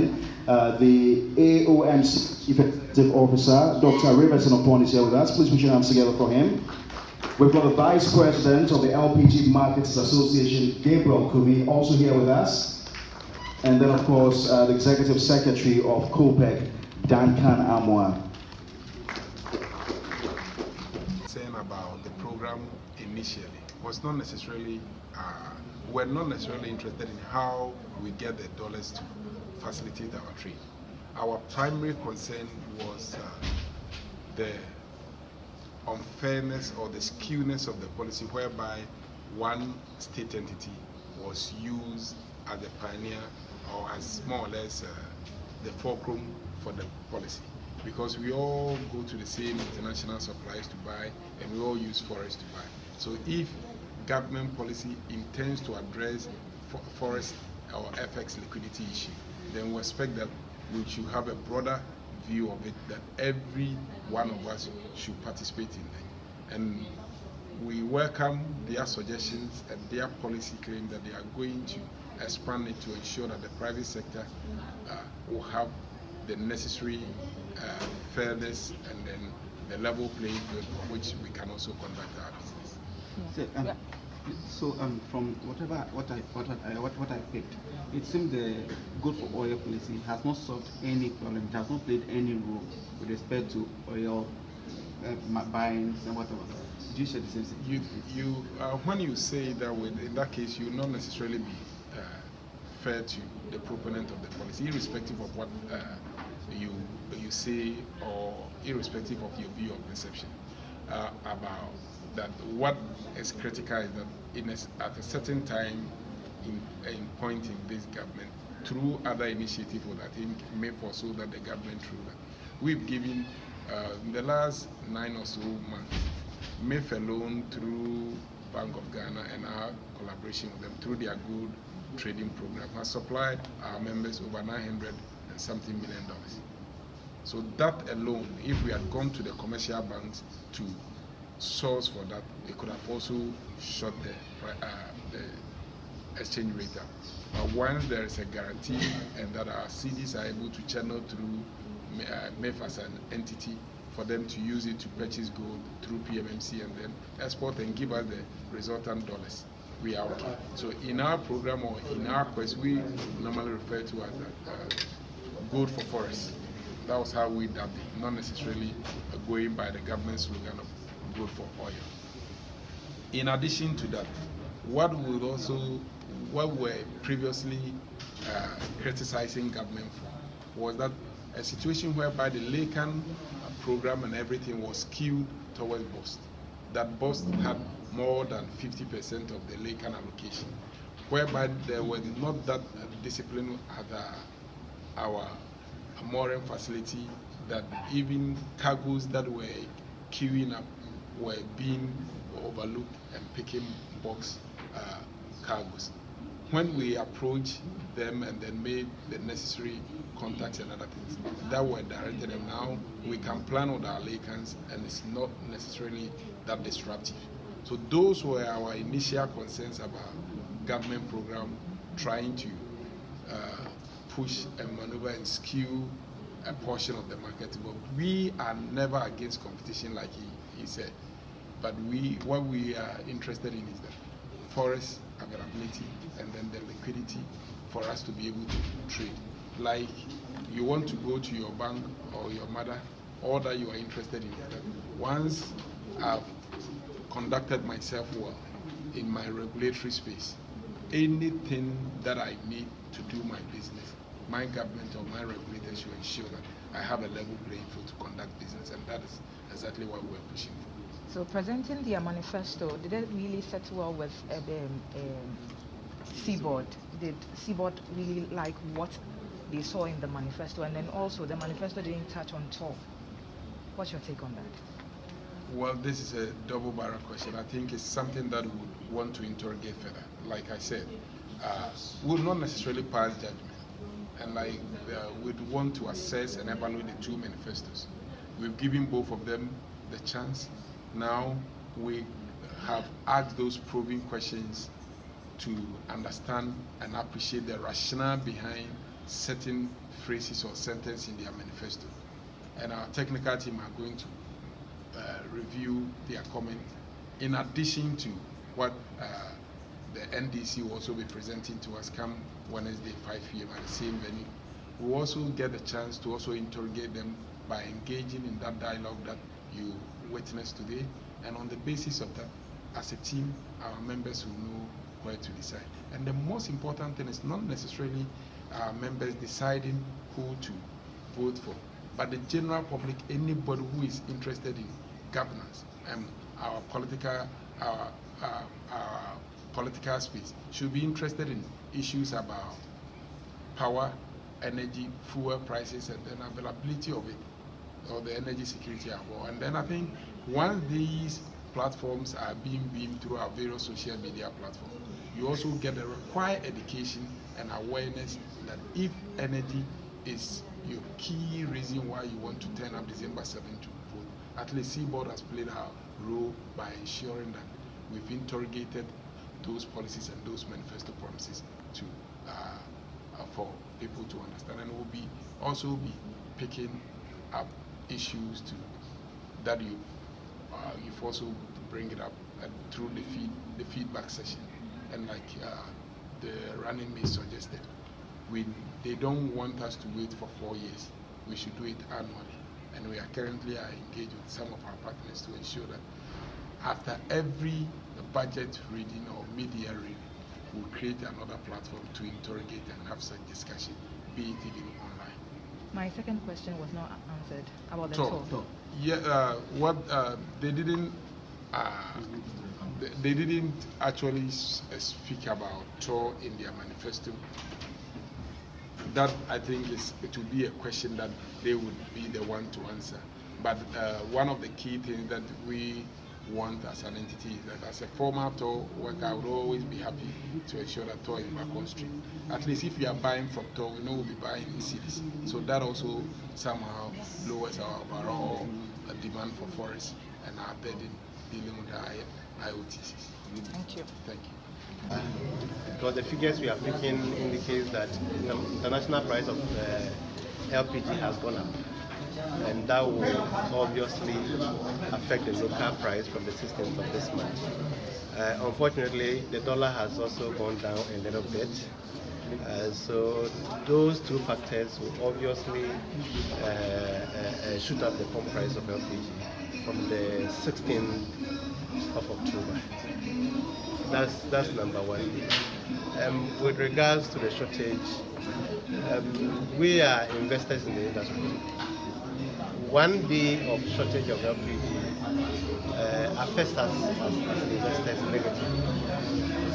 in. The AOM's Effective Officer, Dr. Riverton Upon, is here with us. Please put your hands together for him. We've got the Vice President of the LPG Markets Association, Gabriel Kumi, also here with us. And then, of course, the Executive Secretary of COPEC, Duncan Amwa. Saying about the program initially was not necessarily, we're not necessarily interested in how we get the dollars to facilitate our trade. Our primary concern was the unfairness or the skewness of the policy, whereby one state entity was used as the pioneer or as more or less the fulcrum for the policy, because we all go to the same international suppliers to buy and we all use forests to buy. So if government policy intends to address forest or FX liquidity issue, then we expect that we should have a broader view of it, that every one of us should participate in it. And we welcome their suggestions and their policy claim that they are going to expand it to ensure that the private sector will have the necessary fairness and then the level playing field for which we can also conduct our business. So, from what I picked, it seems the good for oil policy has not solved any problem. It has not played any role with respect to oil buying and whatever. Do you share the same thing? When you say that way, in that case, you will not necessarily be fair to the proponent of the policy, irrespective of what you say or irrespective of your view of perception about that. What is critical is that at a certain time in point in this government, through other initiatives that I think may foresaw that the government through that, we've given in the last 9 or so months, MEF alone through Bank of Ghana and our collaboration with them through their good trading program has supplied our members over $900 and something million. So that alone, if we had gone to the commercial banks to source for that, they could have also shut the exchange rate up. But once there is a guarantee and that our CDs are able to channel through MEF as an entity for them to use it to purchase gold through PMMC and then export and give us the resultant dollars, we are okay. So in our program or in our quest, we normally refer to as gold for forest. That was how we dubbed it, not necessarily going by the government slogan of gold for oil. In addition to that, what we're previously criticizing government for was that a situation whereby the LACAN program and everything was skewed towards BOST. That BOST had more than 50% of the LACAN allocation, whereby there was not that discipline at our mooring facility, that even cargoes that were queuing up were being overlooked and picking box cargoes. When we approached them and then made the necessary contacts and other things that were directed, and now we can plan with our LACANs and it's not necessarily that disruptive. So those were our initial concerns about government program trying to push and maneuver and skew a portion of the market. But we are never against competition, like he said. But what we are interested in is the forest availability and then the liquidity for us to be able to trade. Like you want to go to your bank or your mother, all that you are interested in is that once I've conducted myself well in my regulatory space, anything that I need to do my business, my government or my regulators should ensure that I have a level playing field to conduct business, and that is exactly what we're pushing for. So presenting their manifesto, did it really set well with CBOD? Did CBOD really like what they saw in the manifesto? And then also the manifesto didn't touch on top. What's your take on that? Well, this is a double-barrel question. I think it's something that we would want to interrogate further. Like I said, we will not necessarily pass judgment. And we'd want to assess and evaluate the two manifestos. We've given both of them the chance. Now we have asked those probing questions to understand and appreciate the rationale behind certain phrases or sentences in their manifesto. And our technical team are going to review their comment in addition to what the NDC will also be presenting to us come Wednesday 5 p.m. at the same venue. We'll also get the chance to also interrogate them by engaging in that dialogue that you witnessed today, and on the basis of that, as a team, our members will know where to decide. And the most important thing is not necessarily our members deciding who to vote for, but the general public, anybody who is interested in governance and our political space should be interested in issues about power, energy, fuel prices, and then availability of it, or the energy security abroad. And then I think once these platforms are being beamed through our various social media platforms, you also get the required education and awareness that if energy is your key reason why you want to turn up December 7th to vote, at least CBOD has played our role by ensuring that we've interrogated those policies and those manifesto promises to for people to understand, and we'll also be picking up issues that you've also bring it up through the feedback session, and like the running mate suggested, they don't want us to wait for 4 years. We should do it annually, and we are currently engaged with some of our partners to ensure that after every budget reading or media reading, we'll create another platform to interrogate and have such discussion, be it even online. My second question was not answered about the toll. Yeah, what they didn't actually speak about toll in their manifesto. That I think it will be a question that they would be the one to answer. But one of the key things that we want as an entity is that as a former toll worker, I would always be happy to ensure that toll is back on stream. At least if you are buying from toll, we know we'll be buying in cities. So that also somehow lowers our overall demand for forests and our burden dealing with the IOTCs. Thank you. Thank you. Because the figures we are picking indicates that the international price of LPG has gone up, and that will obviously affect the local price from the 16th of this month. Unfortunately, the dollar has also gone down a little bit. So those two factors will obviously shoot up the pump price of LPG from the 16th of October. That's number one. With regards to the shortage, we are investors in the industry. 1 day of shortage of LPG affects us as investors negatively.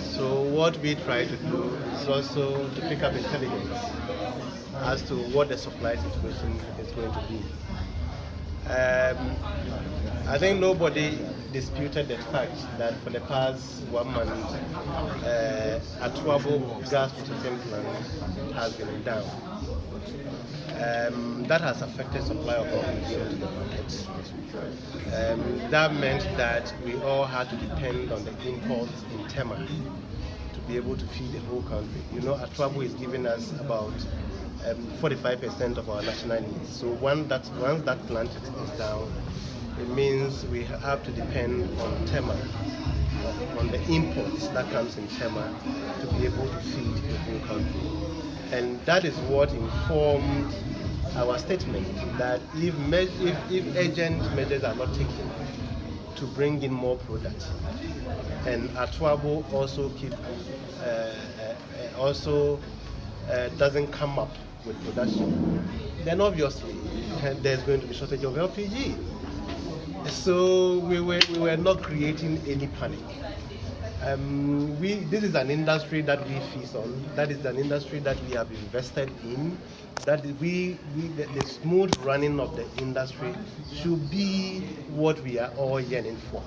So what we try to do is also to pick up intelligence as to what the supply situation is going to be. I think nobody disputed the fact that for the past 1 month, Atuabo gas processing plant has been down. That has affected supply of LPG to the market. That meant that we all had to depend on the imports in Tema to be able to feed the whole country. You know, Atuabo is giving us about 45% of our national needs. So once that plant is down, it means we have to depend on Tema, on the imports that comes in Tema to be able to feed the whole country. And that is what informed our statement that if urgent measures are not taken to bring in more products, and Atuabo also doesn't come up with production, then obviously there's going to be shortage of LPG. So we were not creating any panic. This is an industry that we feast on. That is an industry that we have invested in. That the smooth running of the industry should be what we are all yearning for.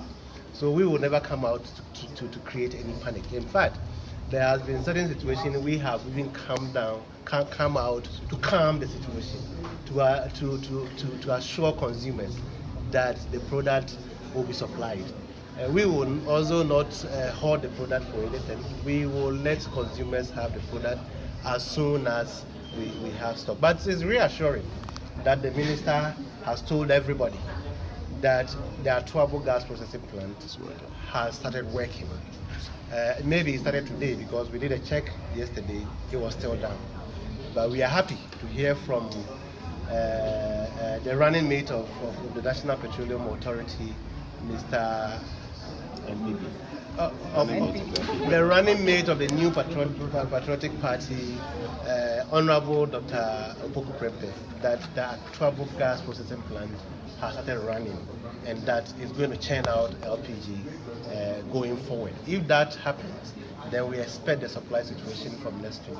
So we will never come out to create any panic. In fact, there has been certain situations we have even come out to calm the situation, to assure consumers that the product will be supplied. We will also not hoard the product for anything. We will let consumers have the product as soon as we have stock. But it's reassuring that the minister has told everybody that the Atuabo gas processing plant has started working. Maybe it started today because we did a check yesterday, it was still down. But we are happy to hear from the running mate of the National Petroleum Authority, Mr. NPP. The running mate of the new Patriotic Party, Honorable Dr. Opoku Prempeh, that the Atuabo gas processing plant has started running and that is going to churn out LPG going forward. If that happens, then we expect the supply situation from next week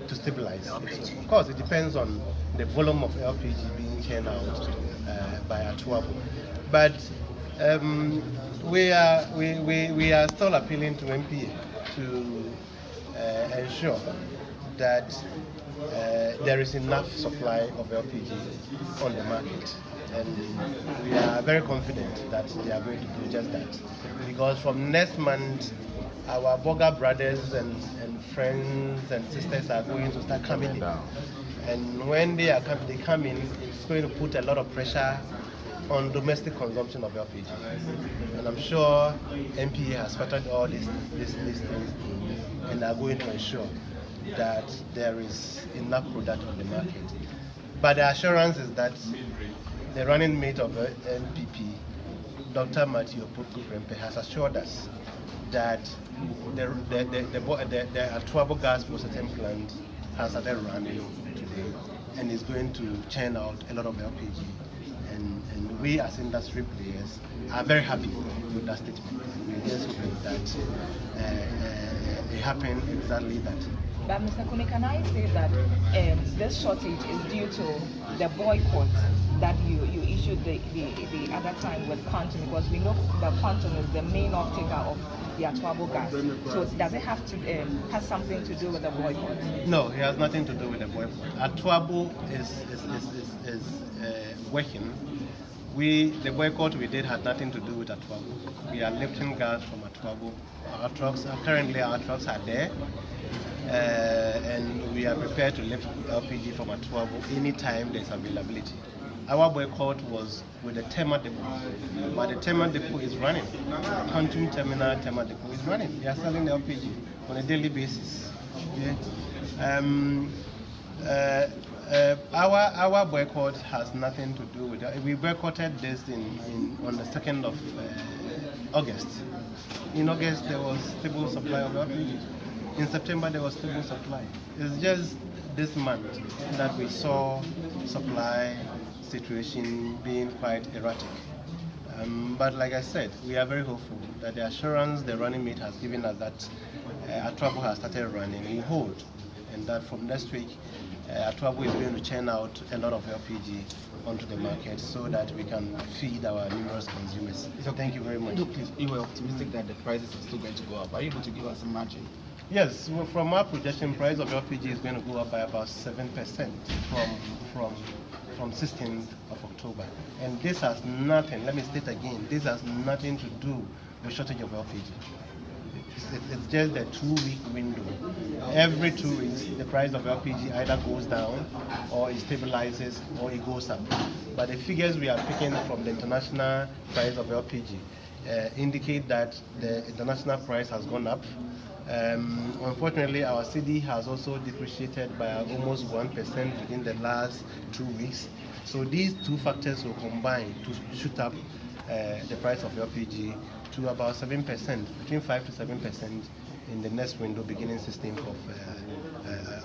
to stabilize. Of course, it depends on the volume of LPG being churned out by Atuabo. But we are still appealing to NPA to ensure that there is enough supply of LPG on the market. And we are very confident that they are going to do just that. Because from next month, our Boga brothers and friends and sisters are going to start coming in. And when they come in, it's going to put a lot of pressure on domestic consumption of LPG. And I'm sure NPA has factored all these things in and are going to ensure that there is enough product on the market. But the assurance is that the running mate of NPP, Dr. Matthew Opoku Prempeh, has assured us that the Atuabo gas processing plant has started running today and is going to churn out a lot of LPG. And we as industry players are very happy with that statement. We just hope that it happened exactly that. But Mr. Kune, can I say that this shortage is due to the boycott that you issued the other time with Quantum, because we know that Quantum is the main off-taker of the Atuabo gas. So does it have to has something to do with the boycott? No, it has nothing to do with the boycott. Atuabo is working. The boycott we did had nothing to do with Atuabo. We are lifting gas from Atuabo. Our trucks are there. And we are prepared to lift LPG from Atuabo anytime there's availability. Our boycott was with the Tema Depot, but the Tema Depot is running. Quantum Terminal Tema Depot is running. They are selling the LPG on a daily basis. Yeah. Our boycott has nothing to do with it. We boycotted this on the 2nd of August. In August, there was stable supply of LPG. In September, there was stable supply. It's just this month that we saw supply situation being quite erratic. But like I said, we are very hopeful that the assurance the running mate has given us that Atuabo has started running, we hold, and that from next week, Atuabo is going to churn out a lot of LPG onto the market so that we can feed our numerous consumers. So thank you very much. No, please, you were optimistic that the prices are still going to go up. Are you able to give us a margin? Yes, well, from our projection, price of LPG is going to go up by about 7% from 16th of October. And this has nothing, let me state again, this has nothing to do with shortage of LPG. It's just a 2-week window. Every 2 weeks, the price of LPG either goes down, or it stabilizes, or it goes up. But the figures we are picking from the international price of LPG indicate that the international price has gone up. Unfortunately, our CD has also depreciated by almost 1% within the last 2 weeks. So these two factors will combine to shoot up the price of LPG to about 7%, between 5 to 7% in the next window beginning 16th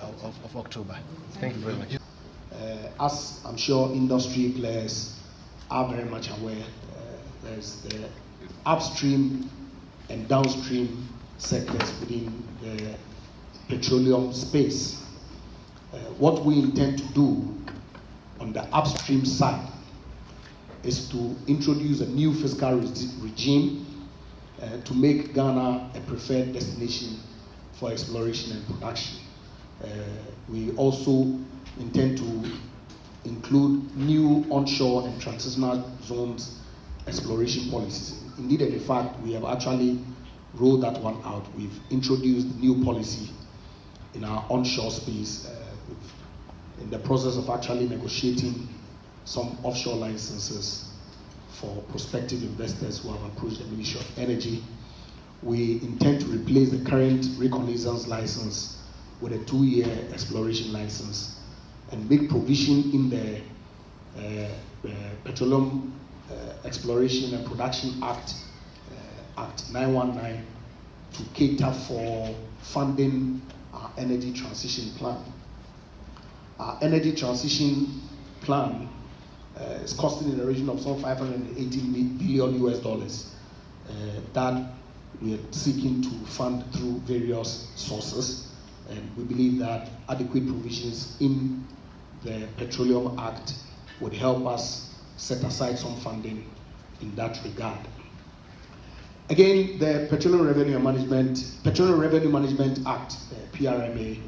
of October. Thank you very much. As I'm sure industry players are very much aware, there's the upstream and downstream sectors within the petroleum space. What we intend to do on the upstream side is to introduce a new fiscal regime to make Ghana a preferred destination for exploration and production. We also intend to include new onshore and transitional zones exploration policies. Indeed, and in fact, we have actually rolled that one out. We've introduced new policy in our onshore space. We've in the process of actually negotiating some offshore licenses for prospective investors who have approached the Ministry of Energy. We intend to replace the current reconnaissance license with a 2-year exploration license and make provision in the Petroleum Exploration and Production Act, Act 919, to cater for funding our energy transition plan. Our energy transition plan is costing in the region of some $580 billion that we are seeking to fund through various sources, and we believe that adequate provisions in the Petroleum Act would help us set aside some funding in that regard. Again, the Petroleum Revenue Management Act, PRMA,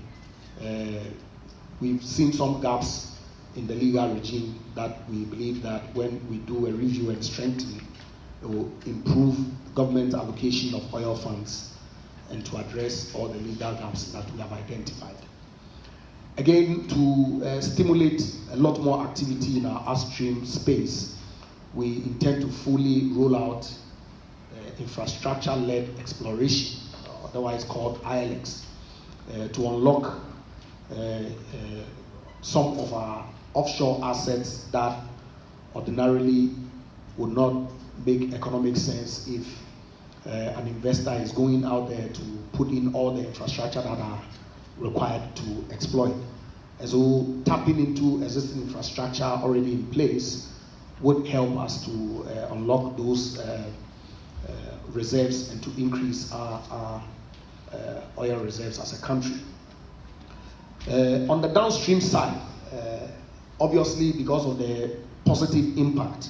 we've seen some gaps in the legal regime that we believe that when we do a review and strengthening, it will improve government allocation of oil funds and to address all the legal gaps that we have identified. Again, to stimulate a lot more activity in our upstream space, we intend to fully roll out infrastructure-led exploration, otherwise called ILX, to unlock some of our offshore assets that ordinarily would not make economic sense if an investor is going out there to put in all the infrastructure that are required to exploit. And so tapping into existing infrastructure already in place would help us to unlock those reserves and to increase our oil reserves as a country. On the downstream side, obviously because of the positive impact,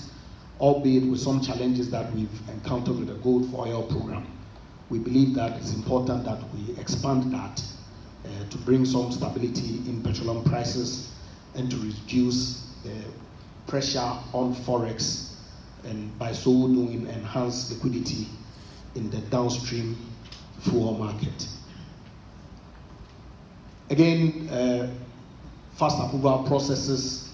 albeit with some challenges that we've encountered with the Gold for Oil program, we believe that it's important that we expand that to bring some stability in petroleum prices and to reduce the pressure on forex, and by so doing enhance liquidity in the downstream fuel market. Again, fast approval processes.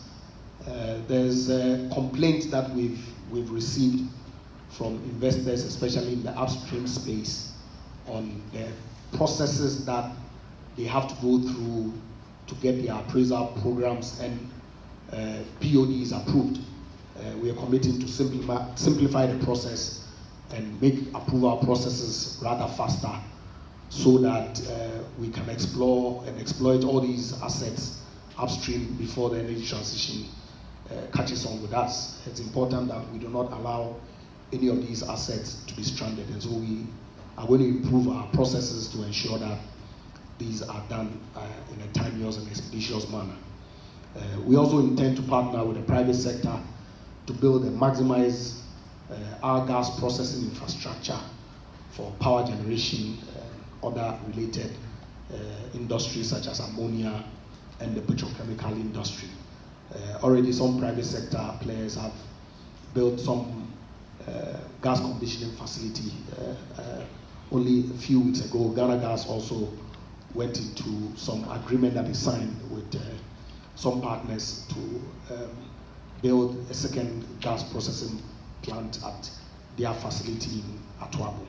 There's a complaint that we've received from investors, especially in the upstream space, on the processes that they have to go through to get their appraisal programs and PODs approved. We are committing to simplify the process and make approval processes rather faster, so that we can explore and exploit all these assets upstream before the energy transition catches on with us. It's important that we do not allow any of these assets to be stranded, and so we are going to improve our processes to ensure that these are done in a timeous and expeditious manner. We also intend to partner with the private sector to build and maximize our gas processing infrastructure for power generation and other related industries such as ammonia and the petrochemical industry. Already some private sector players have built some gas conditioning facility. Only a few weeks ago, Ghana Gas also went into some agreement that is signed with some partners to build a second gas processing plant at their facility in Atwabo.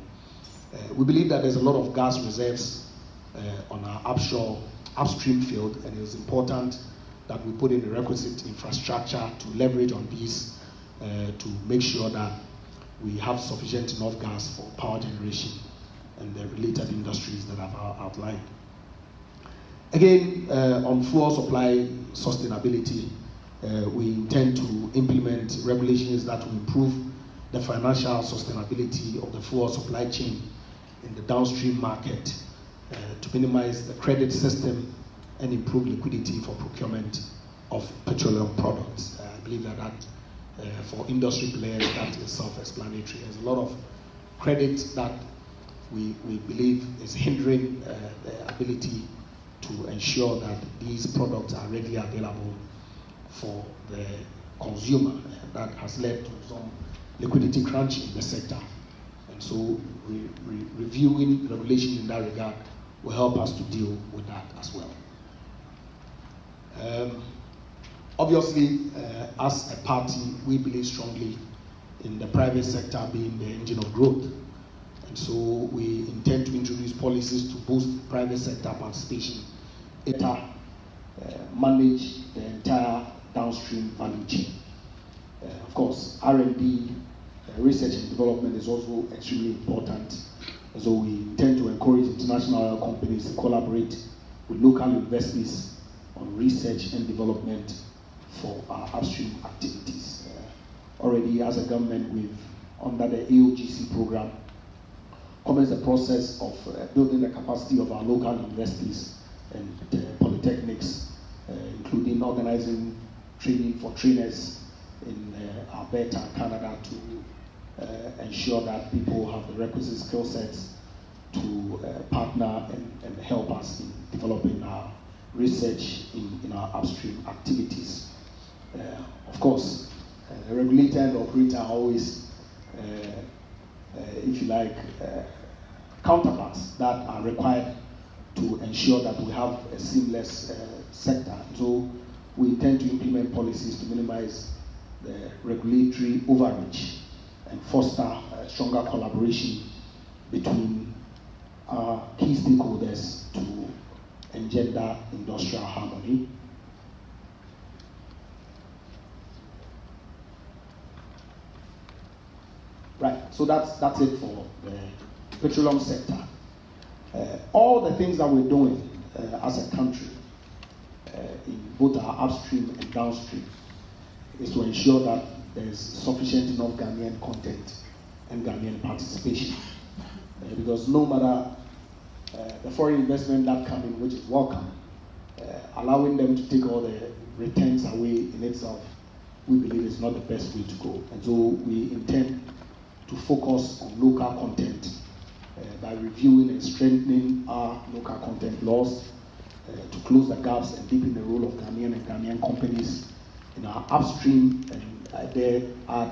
We believe that there's a lot of gas reserves on our upstream field, and it is important that we put in the requisite infrastructure to leverage on these to make sure that we have sufficient enough gas for power generation and the related industries that I've outlined. Again, on fuel supply sustainability, we intend to implement regulations that will improve the financial sustainability of the fuel supply chain in the downstream market to minimize the credit system and improve liquidity for procurement of petroleum products. I believe that for industry players, that is self-explanatory. There's a lot of credit that we believe is hindering the ability to ensure that these products are readily available for the consumer. And that has led to some liquidity crunch in the sector. And so reviewing regulation in that regard will help us to deal with that as well. Obviously, as a party, we believe strongly in the private sector being the engine of growth. And so we intend to introduce policies to boost private sector participation, manage the entire downstream value chain. Of course, R&D, research and development is also extremely important. And so we intend to encourage international oil companies to collaborate with local universities on research and development for our upstream activities. Already as a government, we've, under the AOGC program, commenced the process of building the capacity of our local universities and polytechnics, including organizing training for trainers in Alberta, Canada, to ensure that people have the requisite skill sets to partner and help us in developing our research in our upstream activities. Of course, the regulator and operator are always, if you like, counterparts that are required to ensure that we have a seamless sector. So we intend to implement policies to minimize the regulatory overreach and foster stronger collaboration between our key stakeholders to engender industrial harmony. Right, so that's it for the petroleum sector. All the things that we're doing as a country in both our upstream and downstream is to ensure that there's sufficient enough Ghanaian content and Ghanaian participation. Because no matter the foreign investment that come in, which is welcome, allowing them to take all the returns away in itself, we believe is not the best way to go. And so we intend to focus on local content by reviewing and strengthening our local content laws to close the gaps and deepen the role of Ghanaian and Ghanaian companies in our upstream and there add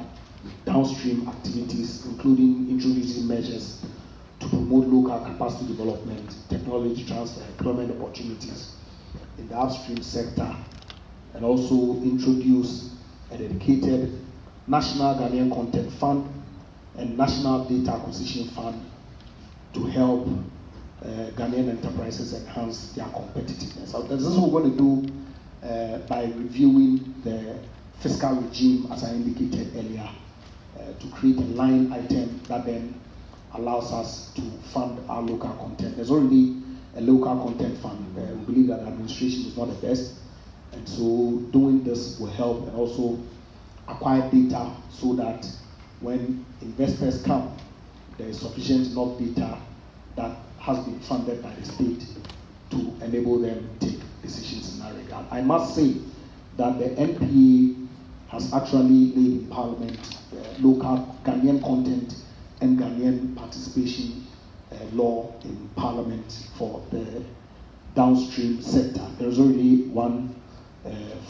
downstream activities, including introducing measures to promote local capacity development, technology transfer, employment opportunities in the upstream sector, and also introduce a dedicated National Ghanaian Content Fund and National Data Acquisition Fund to help Ghanaian enterprises enhance their competitiveness. So this is what we're going to do by reviewing the fiscal regime, as I indicated earlier, to create a line item that then allows us to fund our local content. There's already a local content fund. We believe that administration is not the best, and so doing this will help and also acquire data so that when investors come, there is sufficient enough data that has been funded by the state to enable them to take decisions in that regard. I must say that the NPA has actually laid in Parliament local Ghanaian content and Ghanaian participation law in Parliament for the downstream sector. There is already one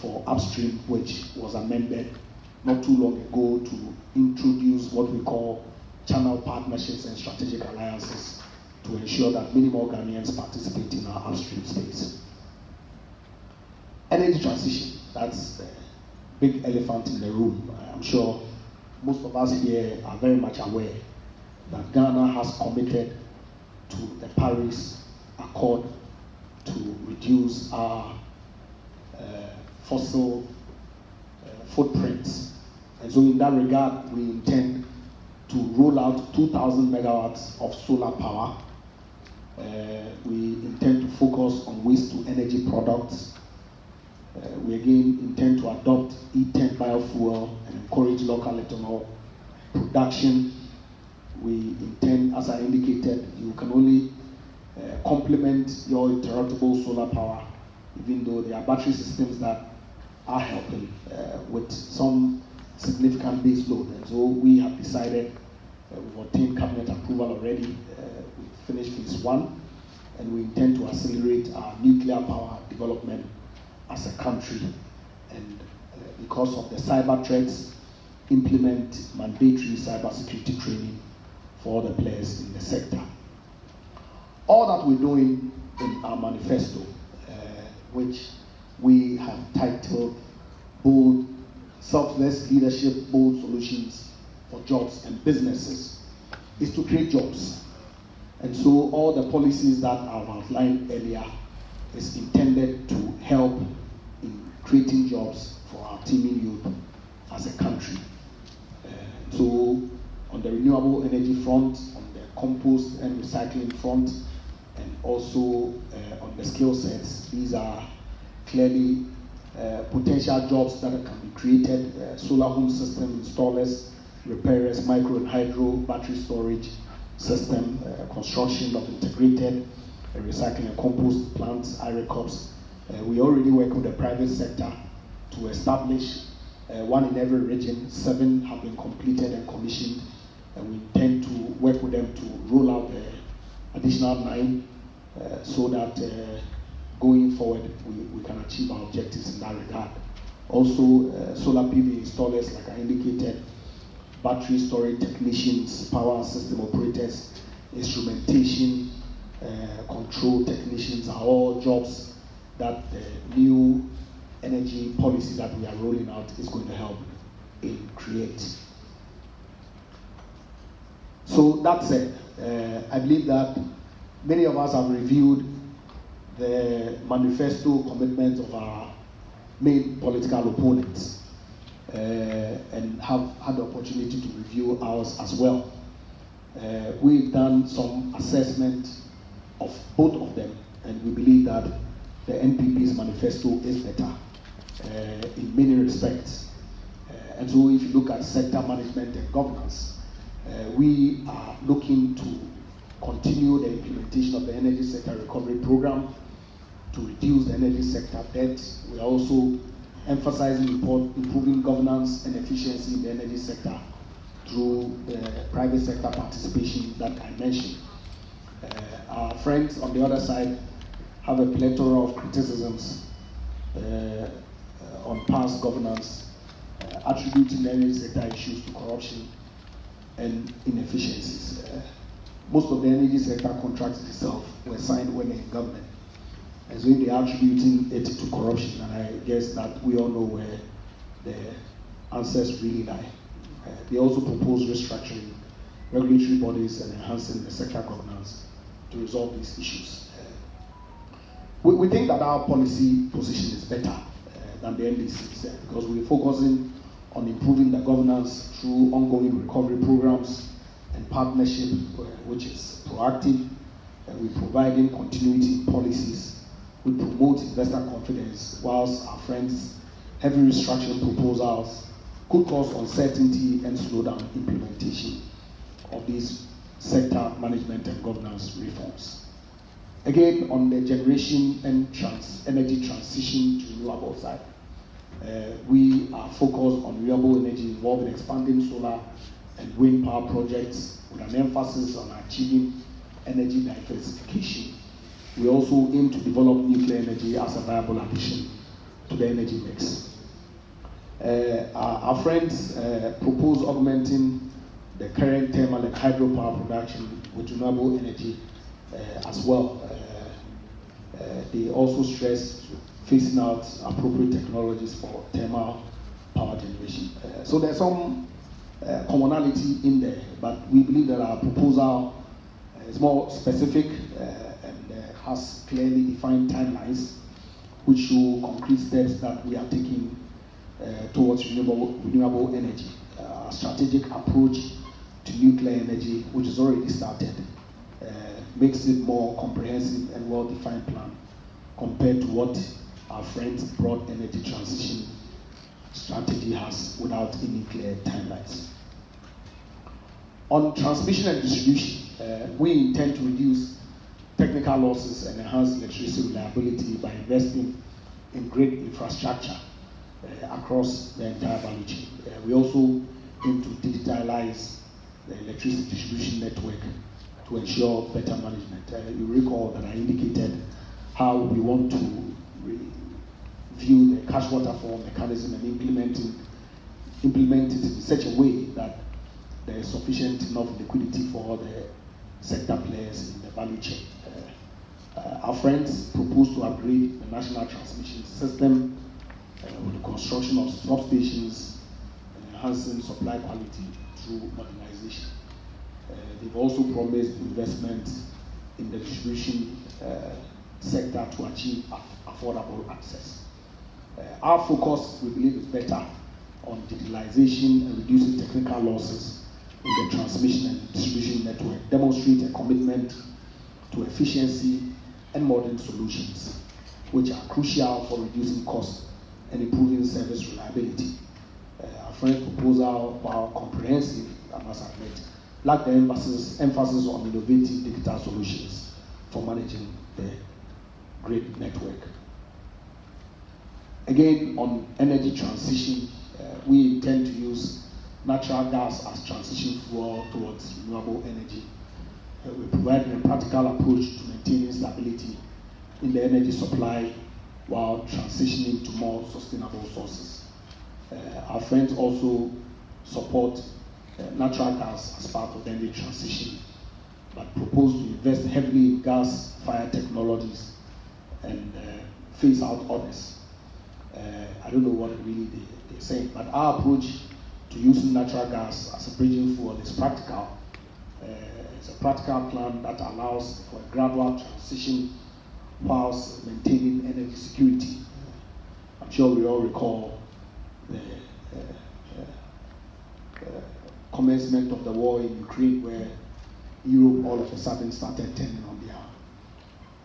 for upstream, which was amended not too long ago to introduce what we call channel partnerships and strategic alliances to ensure that many more Ghanaians participate in our upstream space. Energy transition, that's the big elephant in the room. I'm sure most of us here are very much aware that Ghana has committed to the Paris Accord to reduce our fossil footprints. And so in that regard, we intend to roll out 2,000 megawatts of solar power. We intend to focus on waste to energy products. We again intend to adopt E10 biofuel and encourage local ethanol production. We intend, as I indicated, you can only complement your interruptible solar power, even though there are battery systems that are helping with some significant base load. And so we have decided, we've obtained cabinet approval already, we finished phase 1, and we intend to accelerate our nuclear power development as a country. And because of the cyber threats, implement mandatory cybersecurity training for all the players in the sector. All that we're doing in our manifesto, which we have titled Bold Selfless Leadership, Bold Solutions for Jobs and Businesses, is to create jobs. And so all the policies that I've outlined earlier is intended to help in creating jobs for our teeming youth as a country. So on the renewable energy front, on the compost and recycling front, and also on the skill sets, these are clearly potential jobs that can be created. Solar home system installers, repairers, micro and hydro, battery storage system, construction of integrated recycling and compost plants, IRECOPs. We already work with the private sector to establish one in every region. 7 have been completed and commissioned, and we intend to work with them to roll out the additional 9 so that going forward we can achieve our objectives in that regard. Also, solar PV installers, like I indicated, battery storage technicians, power system operators, instrumentation, control technicians are all jobs that the new energy policy that we are rolling out is going to help in create. So that said, I believe that many of us have reviewed the manifesto commitments of our main political opponents and have had the opportunity to review ours as well. We've done some assessment of both of them, and we believe that the NPP's manifesto is better in many respects. And so if you look at sector management and governance, we are looking to continue the implementation of the energy sector recovery program to reduce the energy sector debt. We are also emphasizing improving governance and efficiency in the energy sector through the private sector participation that I mentioned. Our friends on the other side have a plethora of criticisms on past governance, attributing the energy sector issues to corruption and inefficiencies. Most of the energy sector contracts itself were signed when in government. And so they are attributing it to corruption, and I guess that we all know where the answers really lie. They also propose restructuring regulatory bodies and enhancing the sector governance to resolve these issues. We think that our policy position is better than the NDC's because we're focusing on improving the governance through ongoing recovery programs and partnership, which is proactive, and we're providing continuity in policies. We promote investor confidence, whilst our friends' heavy restructuring proposals could cause uncertainty and slow down implementation of these sector management and governance reforms. Again, on the generation and energy transition to renewable side, we are focused on renewable energy involving expanding solar and wind power projects with an emphasis on achieving energy diversification. We also aim to develop nuclear energy as a viable addition to the energy mix. Our friends propose augmenting the current thermal and hydropower production with renewable energy as well. They also stress phasing out appropriate technologies for thermal power generation. So there's some commonality in there, but we believe that our proposal is more specific and has clearly defined timelines which show concrete steps that we are taking towards renewable energy. A strategic approach to nuclear energy, which is already started, makes it more comprehensive and well-defined plan compared to what our friends' broad energy transition strategy has without any clear timelines. On transmission and distribution, we intend to reduce technical losses and enhance electricity reliability by investing in grid infrastructure across the entire value chain. We also aim to digitalize the electricity distribution network to ensure better management. You recall that I indicated how we want to review the cash waterfall mechanism and implement it in such a way that there is sufficient enough liquidity for all the sector players in the value chain. Our friends propose to upgrade the national transmission system with the construction of substations and enhancing supply quality through modernization. They've also promised investment in the distribution sector to achieve affordable access. Our focus, we believe, is better on digitalization and reducing technical losses in the transmission and distribution network, demonstrate a commitment to efficiency and modern solutions, which are crucial for reducing costs and improving service reliability. Our friend's proposal, while comprehensive, I must admit, lacked the emphasis on innovative digital solutions for managing the grid network. Again, on energy transition, we intend to use natural gas as transition fuel towards renewable energy. We're providing a practical approach to maintaining stability in the energy supply while transitioning to more sustainable sources. Our friends also support natural gas as part of the energy transition, but propose to invest heavily in gas-fired technologies and phase out others. I don't know what really they're saying, but our approach to using natural gas as a bridging fuel is practical. It's a practical plan that allows for a gradual transition whilst maintaining energy security. I'm sure we all recall the commencement of the war in Ukraine, where Europe all of a sudden started turning on their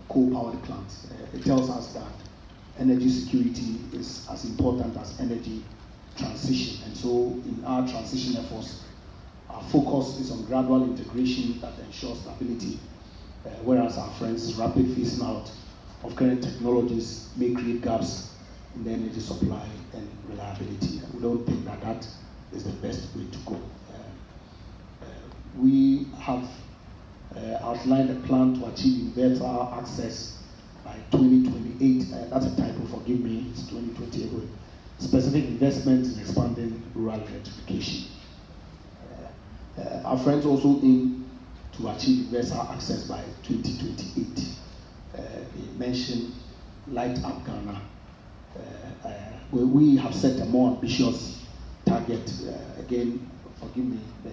coal-powered plants. It tells us that energy security is as important as energy transition. And so in our transition efforts, our focus is on gradual integration that ensures stability, whereas our friends' rapid phasing out of current technologies may create gaps in the energy supply and reliability. We don't think that that is the best way to go. We have outlined a plan to achieve inverter access by 2028. That's a typo, forgive me, it's 2028 with specific investments in expanding rural electrification. Our friends also aim to achieve inverter access by 2028. They mentioned Light Up Ghana, where we have set a more ambitious target. Again, forgive me, the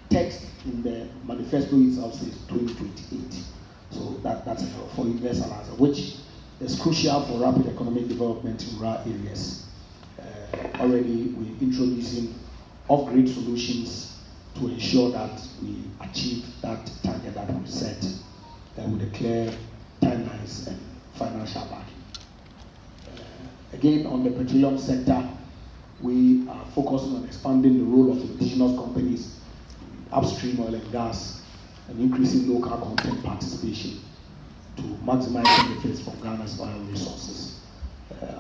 text in the manifesto itself says 2028. So that's for universalizer, which is crucial for rapid economic development in rural areas. Already we're introducing off-grid solutions to ensure that we achieve that target that we set with a clear timelines and financial backing. Again, on the petroleum sector, we are focusing on expanding the role of indigenous companies, upstream oil and gas, and increasing local content participation to maximize benefits from Ghana's oil resources.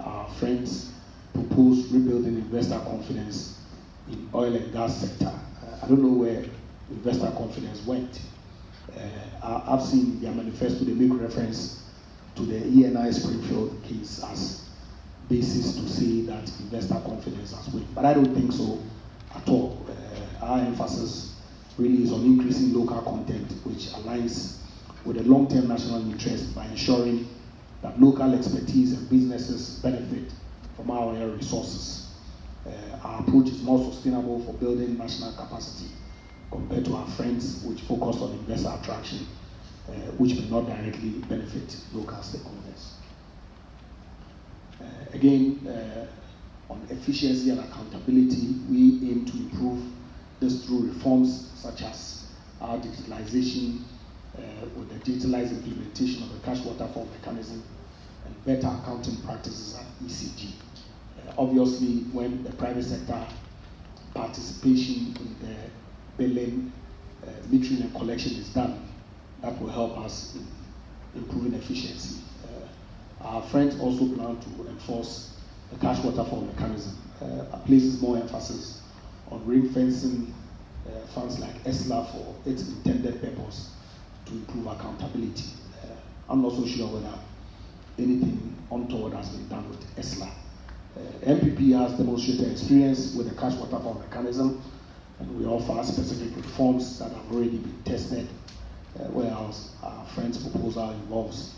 Our friends propose rebuilding investor confidence in oil and gas sector. I don't know where investor confidence went. I've seen their manifesto, they make reference to the ENI Springfield case as basis to say that investor confidence has waned. But I don't think so at all. Our emphasis really is on increasing local content, which aligns with the long-term national interest by ensuring that local expertise and businesses benefit from our oil resources. Our approach is more sustainable for building national capacity compared to our friends, which focus on investor attraction, which may not directly benefit local stakeholders. Again, on efficiency and accountability, we aim to improve this through reforms such as our digitalization, with the digitalized implementation of the cash waterfall mechanism and better accounting practices at ECG. Obviously, when the private sector participation in the billing, metering and collection is done, that will help us in improving efficiency. Our friends also plan to enforce the cash waterfall mechanism. Places more emphasis on ring fencing funds like ESLA for its intended purpose to improve accountability. I'm not so sure whether anything untoward has been done with ESLA. NPP has demonstrated experience with the cash waterfall mechanism, and we offer specific reforms that have already been tested, whereas our friend's proposal involves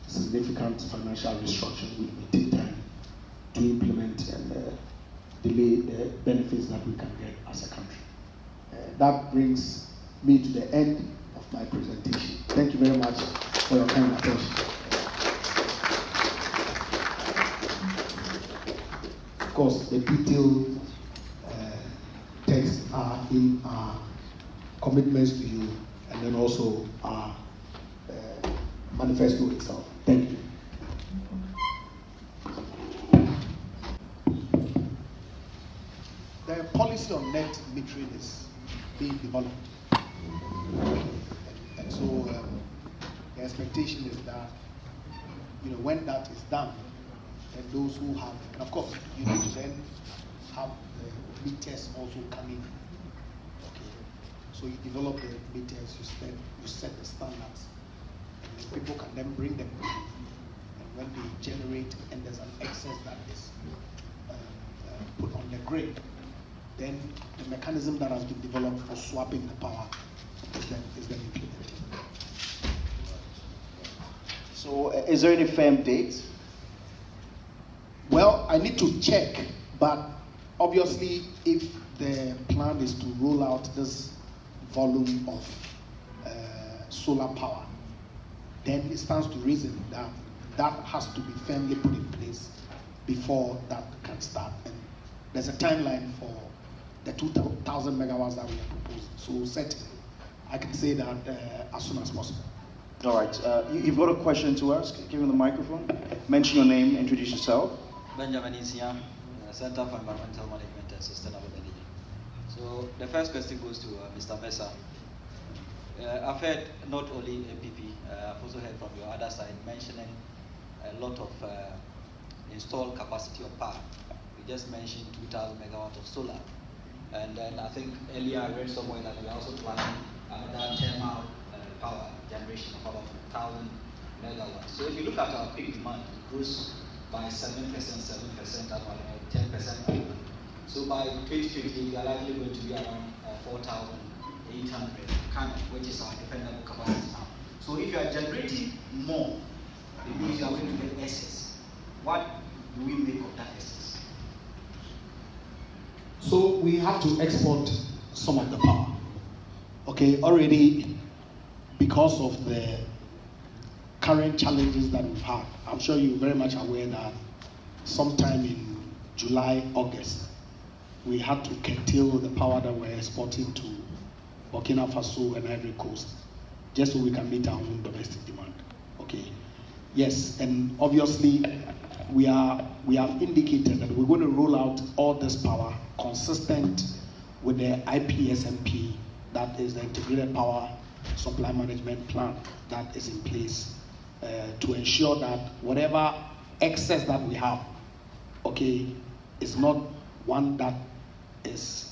significant financial restructuring, which may take time to implement and delay the benefits that we can get as a country. That brings me to the end of my presentation. Thank you very much for your kind attention. Of course, the detailed texts are in our commitments to you, and then also our manifesto itself. Thank you. The policy on net metering is being developed. And so the expectation is that, when that is done, then those who have, and of course, you need to then have the meters also coming. Okay. So you develop the meters, you set the standards, and then people can then bring them in. And when they generate and there's an excess that is put on the grid, then the mechanism that has been developed for swapping the power is then implemented. So, is there any firm date? Well, I need to check, but obviously, if the plan is to roll out this volume of solar power, then it stands to reason that that has to be firmly put in place before that can start. And there's a timeline for the 2,000 megawatts that we are proposing. So certainly, I can say that as soon as possible. All right. You've got a question to ask? Give him the microphone. Mention your name, introduce yourself. Benjamin Isia, Center for Environmental Management and Sustainable Energy. So the first question goes to Mr. Mesa. I've heard not only NPP, I've also heard from your other side mentioning a lot of installed capacity of power. You just mentioned 2,000 megawatts of solar. And then I think earlier I read somewhere that we are also planning another thermal power generation of about 1,000 megawatts. So if you look at our peak demand, it grows by 7%, 7% annually, 10% annually. So by 2020, we are likely going to be around 4,800, which is our dependable capacity now. So if you are generating more, it means you are going to get excess. What do we make of that excess? So we have to export some of the power. Okay, already because of the current challenges that we've had, I'm sure you're very much aware that sometime in July, August, we had to curtail the power that we're exporting to Burkina Faso and Ivory Coast, just so we can meet our own domestic demand. Okay. Yes, and obviously we have indicated that we're going to roll out all this power consistent with the IPSMP, that is the Integrated Power Supply Management Plan that is in place to ensure that whatever excess that we have, okay, is not one that is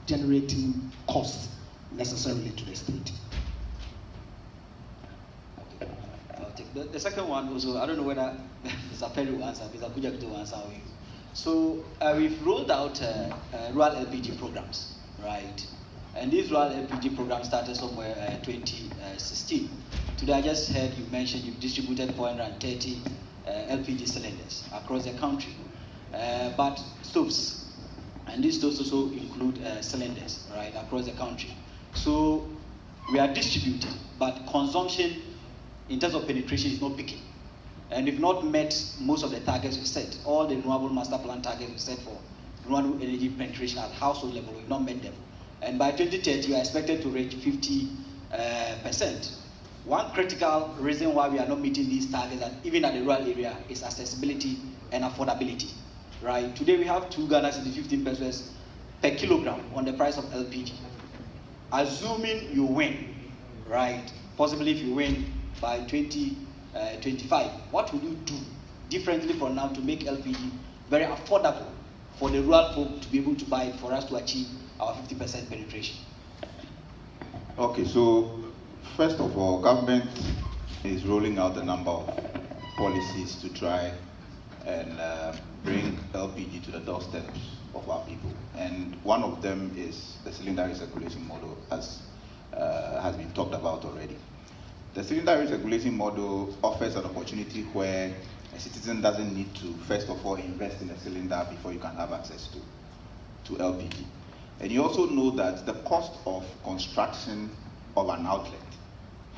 generating costs necessarily to the state. Okay. I'll take the second one also, I don't know whether Mr. Perry will answer, Mr. Kujak will answer you. So we've rolled out rural LPG programs, right? And these rural LPG programs started somewhere 2016. Today I just heard you mentioned you've distributed 430 LPG cylinders across the country, but stoves, and these stoves also include cylinders, right, across the country. So we are distributing, but consumption in terms of penetration is not picking. And we've not met most of the targets we set. All the renewable master plan targets we set for renewable energy penetration at household level, we've not met them. And by 2030, we are expected to reach 50%. One critical reason why we are not meeting these targets, and even at the rural area, is accessibility and affordability. Right? Today we have 2 Ghana cedis 15 pesos per kilogram on the price of LPG. Assuming you win, right? Possibly if you win by 2025, what will you do differently from now to make LPG very affordable for the rural folk to be able to buy it for us to achieve our 50% penetration? Okay, so first of all, government is rolling out a number of policies to try and bring LPG to the doorsteps of our people. And one of them is the cylinder recirculation model, as has been talked about already. The cylinder rates regulating model offers an opportunity where a citizen doesn't need to, first of all, invest in a cylinder before you can have access to LPG. And you also know that the cost of construction of an outlet,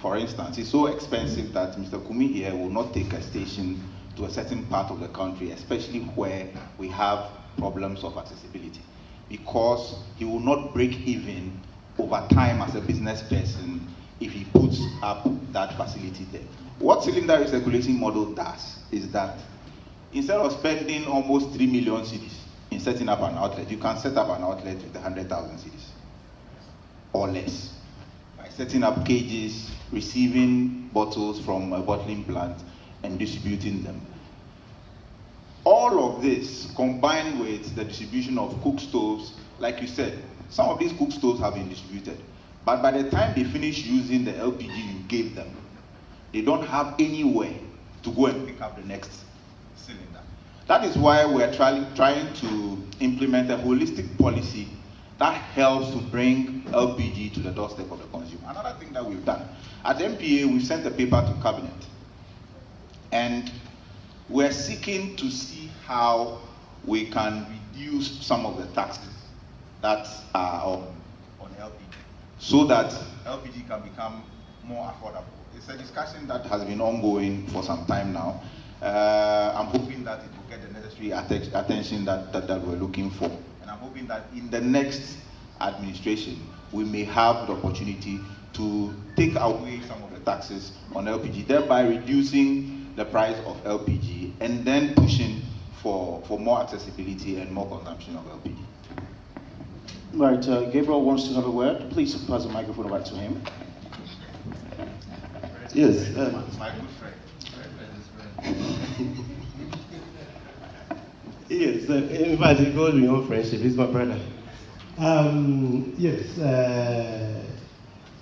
for instance, is so expensive that Mr. Kumi here will not take a station to a certain part of the country, especially where we have problems of accessibility, because he will not break even over time as a business person if he puts up that facility there. What cylinder rates regulating model does is that instead of spending almost 3 million cedis in setting up an outlet, you can set up an outlet with 100,000 cedis or less by setting up cages, receiving bottles from a bottling plant and distributing them. All of this combined with the distribution of cook stoves, like you said, some of these cook stoves have been distributed, but by the time they finish using the LPG you gave them, they don't have anywhere to go and pick up the next cylinder. That is why we're trying to implement a holistic policy that helps to bring LPG to the doorstep of the consumer. Another thing that we've done, at MPA, we've sent a paper to Cabinet, and we're seeking to see how we can reduce some of the taxes that are on LPG, so that LPG can become more affordable. It's a discussion that has been ongoing for some time now. I'm hoping that it will get the necessary attention that we're looking for. And I'm hoping that in the next administration, we may have the opportunity to take away some of the taxes on LPG, thereby reducing the price of LPG and then pushing for more accessibility and more consumption of LPG. Right, Gabriel wants to have a word. Please pass the microphone back to him. Yes. My good friend. Yes, in fact, it goes beyond friendship. He's my brother. Yes,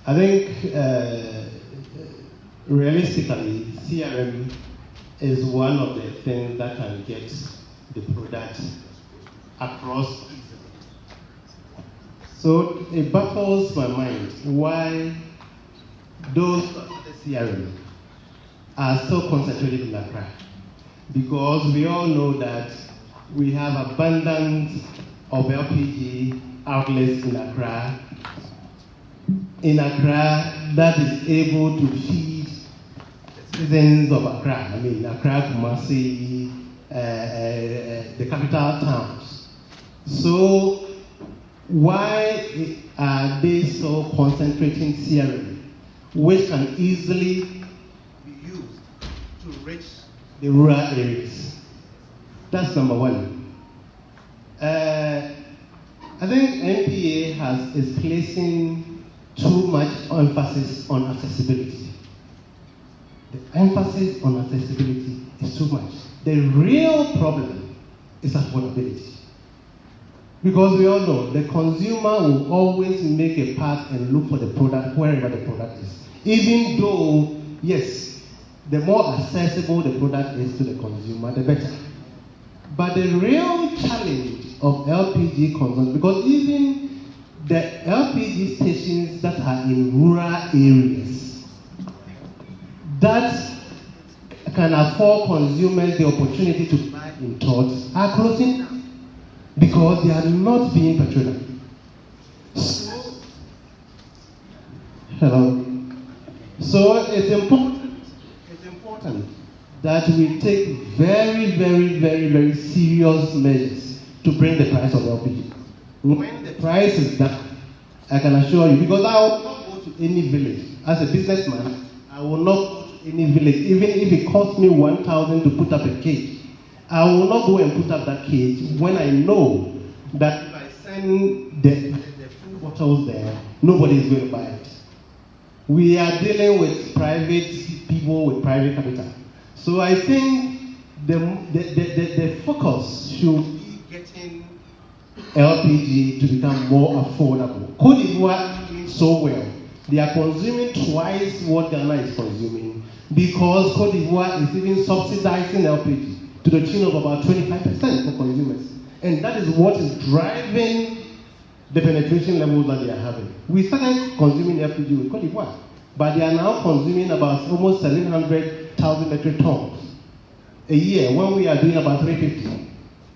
I think realistically, CRM is one of the things that can get the product across. So it baffles my mind why those CRM are still concentrated in Accra, because we all know that we have abundance of LPG outlets in Accra that is able to feed the citizens of Accra. I mean, Accra, Kumasi, the capital towns. So why are they so concentrating CRM, which can easily be used to reach the rural areas? That's number one. I think NPA is placing too much emphasis on accessibility. The emphasis on accessibility is too much. The real problem is affordability. Because we all know the consumer will always make a path and look for the product wherever the product is. Even though, yes, the more accessible the product is to the consumer, the better. But the real challenge of LPG consumption, because even the LPG stations that are in rural areas that can afford consumers the opportunity to buy in torts are closing down because they are not being patronized. So, hello. So it's important that we take very, very, very, very serious measures to bring the price of LPG. When the price is down, I can assure you, because I will not go to any village. As a businessman, I will not go to any village, even if it costs me 1,000 to put up a cage. I will not go and put up that cage when I know that if I send the food bottles there, nobody is going to buy it. We are dealing with private people with private capital. So I think the focus should be getting LPG to become more affordable. Cote d'Ivoire is doing so well. They are consuming twice what Ghana is consuming because Cote d'Ivoire is even subsidizing LPG to the tune of about 25% for consumers. And that is what is driving the penetration levels that they are having. We started consuming LPG with Cote d'Ivoire. but they are now consuming about almost 700,000 metric tons a year when we are doing about 350.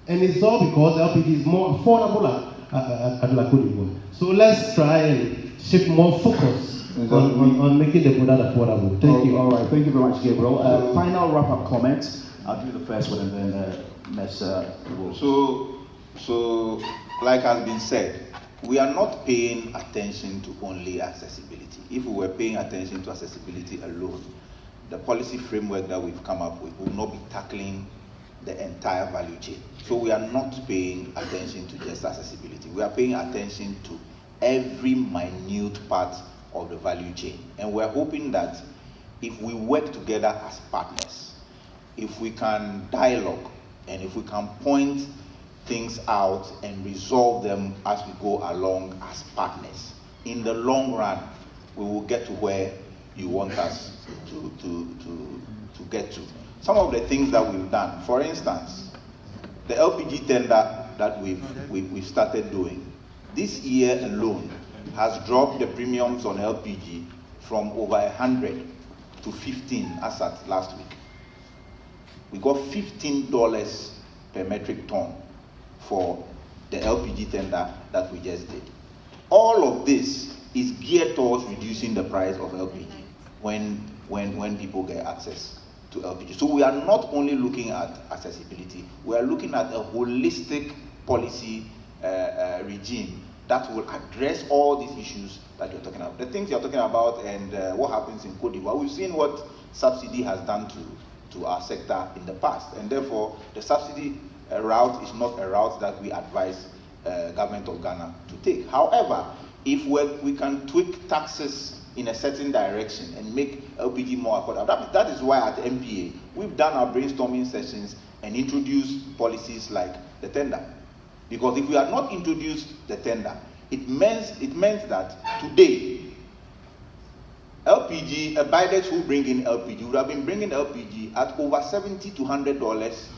And it's all because LPG is more affordable at La Côte d'Ivoire. So let's try and shift more focus on making the product affordable. Thank you. All right, thank you very much, Gabriel. Final wrap-up comments. I'll do the first one and then Mr. So, like has been said, we are not paying attention to only accessibility. If we were paying attention to accessibility alone, the policy framework that we've come up with will not be tackling the entire value chain. So we are not paying attention to just accessibility. We are paying attention to every minute part of the value chain. And we're hoping that if we work together as partners, if we can dialogue, and if we can point things out and resolve them as we go along as partners, in the long run, we will get to where you want us to get to. Some of the things that we've done, for instance, the LPG tender that we've started doing, this year alone has dropped the premiums on LPG from over 100 to 15 as at last week. We got $15 per metric ton for the LPG tender that we just did. All of this is geared towards reducing the price of LPG when people get access to LPG. So we are not only looking at accessibility, we are looking at a holistic policy regime that will address all these issues that you're talking about. The things you're talking about and what happens in Côte d'Ivoire, we've seen what subsidy has done to our sector in the past, and therefore the subsidy route is not a route that we advise government of Ghana to take. However, if we can tweak taxes in a certain direction and make LPG more affordable, that is why at MPA we've done our brainstorming sessions and introduced policies like the tender. Because if we had not introduced the tender, it meant that today LPG, buyers who bring in LPG would have been bringing LPG at over $70 to $100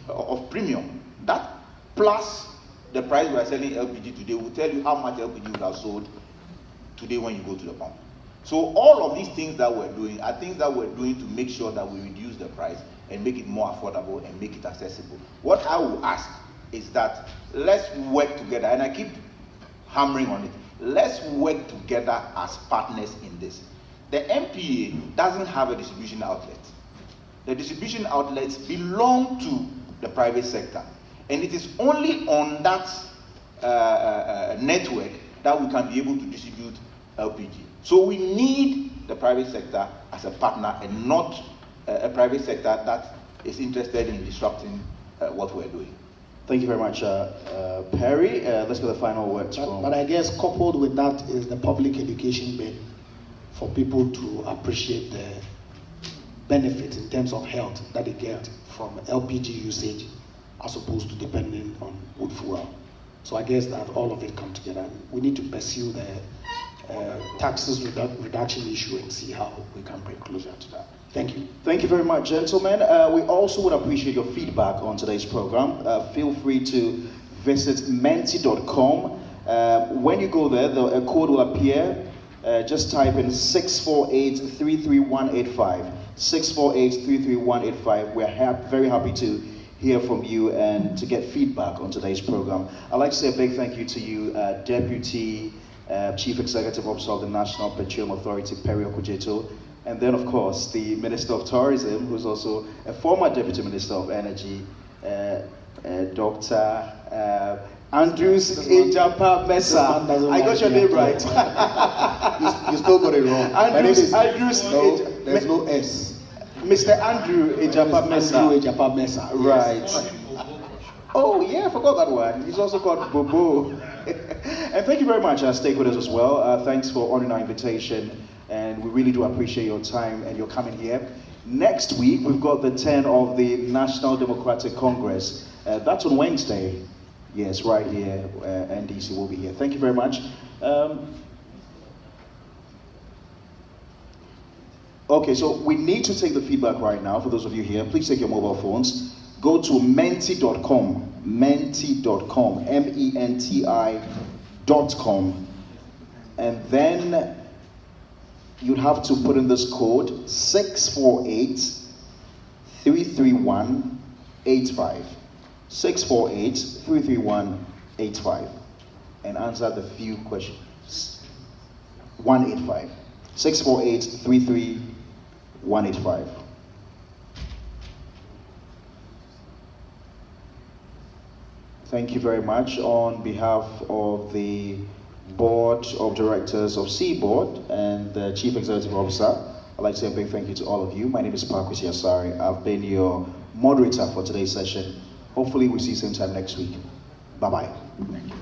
of premium. That plus the price we are selling LPG today will tell you how much LPG would have sold today when you go to the pump. So all of these things that we're doing are things that we're doing to make sure that we reduce the price and make it more affordable and make it accessible. What I will ask is that let's work together, and I keep hammering on it. Let's work together as partners in this. The MPA doesn't have a distribution outlet. The distribution outlets belong to the private sector, and it is only on that network that we can be able to distribute LPG. So we need the private sector as a partner and not a private sector that is interested in disrupting what we're doing. Thank you very much, Perry. Let's get the final words from... But I guess coupled with that is the public education bit for people to appreciate the benefits in terms of health that they get from LPG usage as opposed to depending on wood fuel. So I guess that all of it come together. We need to pursue the taxes reduction issue and see how we can bring closer to that. Thank you. Thank you very much, gentlemen. We also would appreciate your feedback on today's program. Feel free to visit menti.com. When you go there, a code will appear. Just type in 648-33185. 648-33185. We're very happy to hear from you and to get feedback on today's program. I'd like to say a big thank you to you, Deputy Chief Executive Officer of the National Petroleum Authority, Perry Okujeto, and then, of course, the Minister of Tourism, who's also a former Deputy Minister of Energy, Dr. Andrews Ejapa Mesa. I got your name right. You still got it wrong. Andrews no, there's no S. Mr. Andrew Ejapa Mesa. Andrew Ejapa Mesa. Right. Yes. Oh, yeah, I forgot that one. He's also called Bobo. And thank you very much, stakeholders as well. Thanks for honoring our invitation. And we really do appreciate your time and your coming here. Next week, we've got the 10 of the National Democratic Congress. That's on Wednesday. Yes, right here. NDC will be here. Thank you very much. Okay, so we need to take the feedback right now. For those of you here, please take your mobile phones. Go to menti.com, menti.com, MENTI.com, and then you'd have to put in this code 648-331-85. 648-331-85. And answer the few questions. 185. 648-331-85. Thank you very much. On behalf of the Board of Directors of CBOD and the Chief Executive Officer, I'd like to say a big thank you to all of you. My name is Parkwesi Asari. I've been your moderator for today's session. Hopefully we'll see you same time next week. Bye-bye. Thank you.